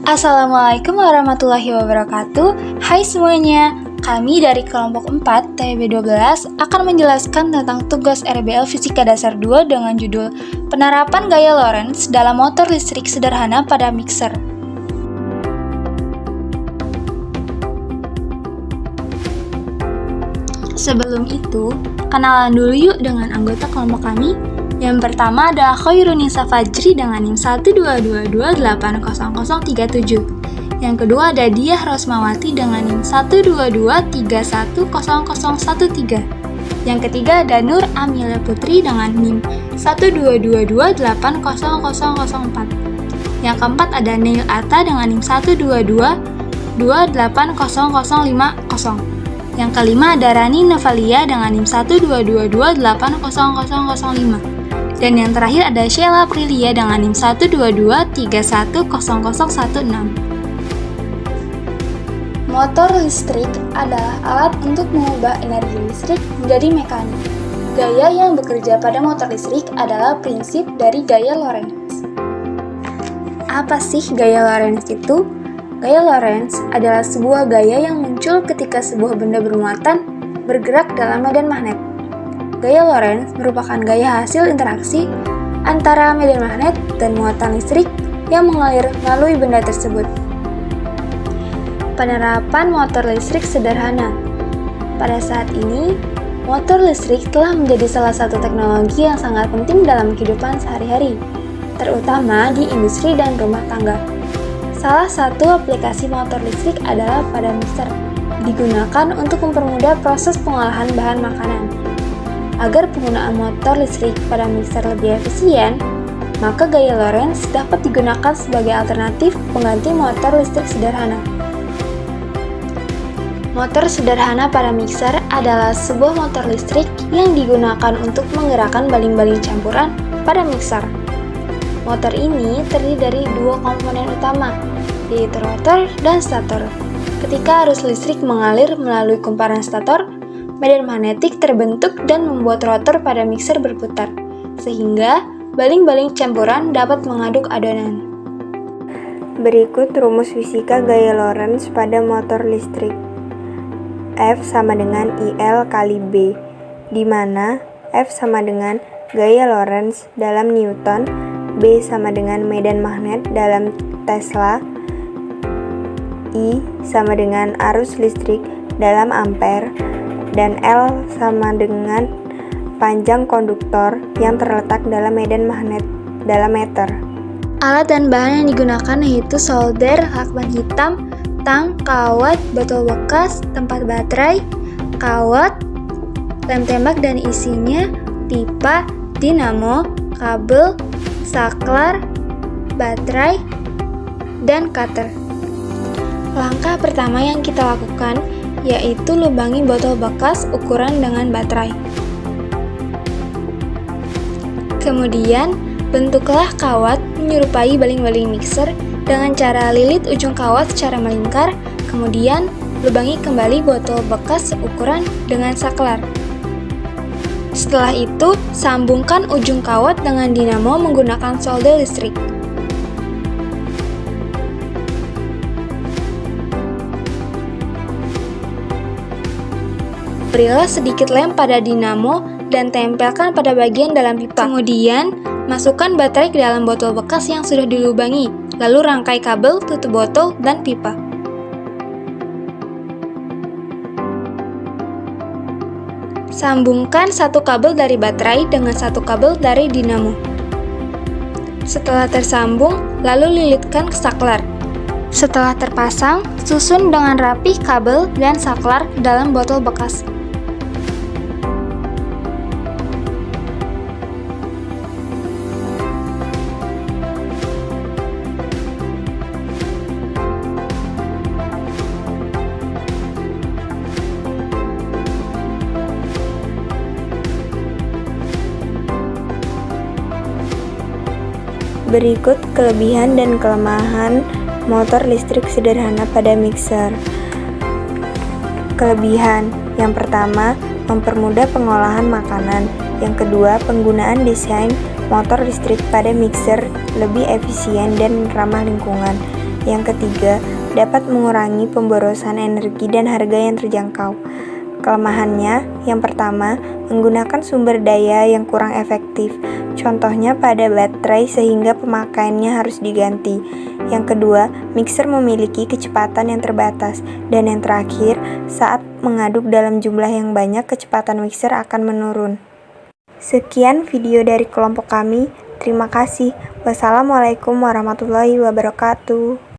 Assalamualaikum warahmatullahi wabarakatuh. Hai semuanya, kami dari kelompok 4 TB12 akan menjelaskan tentang tugas RBL Fisika Dasar 2 dengan judul Penerapan Gaya Lorentz dalam Motor Listrik Sederhana pada Mixer. Sebelum itu, kenalan dulu yuk dengan anggota kelompok kami. Yang pertama ada Khairunisa Fajri dengan NIM 122280037. Yang kedua ada Diah Rosmawati dengan NIM 122310013. Yang ketiga ada Nur Amelia Putri dengan NIM 122280004. Yang keempat ada Neil Atta dengan NIM 122280050. Yang kelima ada Rani Navalia dengan NIM 122280005. Dan yang terakhir ada Sheila Prilia dengan NIM 122310016. Motor listrik adalah alat untuk mengubah energi listrik menjadi mekanik. Gaya yang bekerja pada motor listrik adalah prinsip dari gaya Lorentz. Apa sih gaya Lorentz itu? Gaya Lorentz adalah sebuah gaya yang muncul ketika sebuah benda bermuatan bergerak dalam medan magnet. Gaya Lorentz merupakan gaya hasil interaksi antara medan magnet dan muatan listrik yang mengalir melalui benda tersebut. Penerapan motor listrik sederhana. Pada saat ini, motor listrik telah menjadi salah satu teknologi yang sangat penting dalam kehidupan sehari-hari, terutama di industri dan rumah tangga. Salah satu aplikasi motor listrik adalah pada mixer, digunakan untuk mempermudah proses pengolahan bahan makanan. Agar penggunaan motor listrik pada mixer lebih efisien, maka gaya Lorentz dapat digunakan sebagai alternatif pengganti motor listrik sederhana. Motor sederhana pada mixer adalah sebuah motor listrik yang digunakan untuk menggerakkan baling-baling campuran pada mixer. Motor ini terdiri dari dua komponen utama, yaitu rotor dan stator. Ketika arus listrik mengalir melalui kumparan stator, medan magnetik terbentuk dan membuat rotor pada mixer berputar, sehingga baling-baling campuran dapat mengaduk adonan. Berikut rumus fisika gaya Lorentz pada motor listrik. F sama dengan IL kali B, di mana F sama dengan gaya Lorentz dalam Newton, B sama dengan medan magnet dalam Tesla, I sama dengan arus listrik dalam ampere, dan L sama dengan panjang konduktor yang terletak dalam medan magnet dalam meter. Alat dan bahan yang digunakan yaitu solder, lakban hitam, tang, kawat, botol bekas, tempat baterai, kawat, lem tembak dan isinya, pipa, dinamo, kabel, saklar, baterai, dan cutter. Langkah pertama yang kita lakukan yaitu lubangi botol bekas ukuran dengan baterai. Kemudian, bentuklah kawat menyerupai baling-baling mixer dengan cara lilit ujung kawat secara melingkar, kemudian lubangi kembali botol bekas ukuran dengan saklar. Setelah itu, sambungkan ujung kawat dengan dinamo menggunakan solder listrik. Berilah sedikit lem pada dinamo dan tempelkan pada bagian dalam pipa. Kemudian, masukkan baterai ke dalam botol bekas yang sudah dilubangi, lalu rangkai kabel, tutup botol, dan pipa. Sambungkan satu kabel dari baterai dengan satu kabel dari dinamo. Setelah tersambung, lalu lilitkan ke saklar. Setelah terpasang, susun dengan rapi kabel dan saklar ke dalam botol bekas. Berikut kelebihan dan kelemahan motor listrik sederhana pada mixer. Kelebihan yang pertama, mempermudah pengolahan makanan. Yang kedua, penggunaan desain motor listrik pada mixer lebih efisien dan ramah lingkungan. Yang ketiga, dapat mengurangi pemborosan energi dan harga yang terjangkau. Kelemahannya, yang pertama, menggunakan sumber daya yang kurang efektif, contohnya pada baterai sehingga pemakaiannya harus diganti. Yang kedua, mixer memiliki kecepatan yang terbatas. Dan yang terakhir, saat mengaduk dalam jumlah yang banyak, kecepatan mixer akan menurun. Sekian video dari kelompok kami. Terima kasih. Wassalamualaikum warahmatullahi wabarakatuh.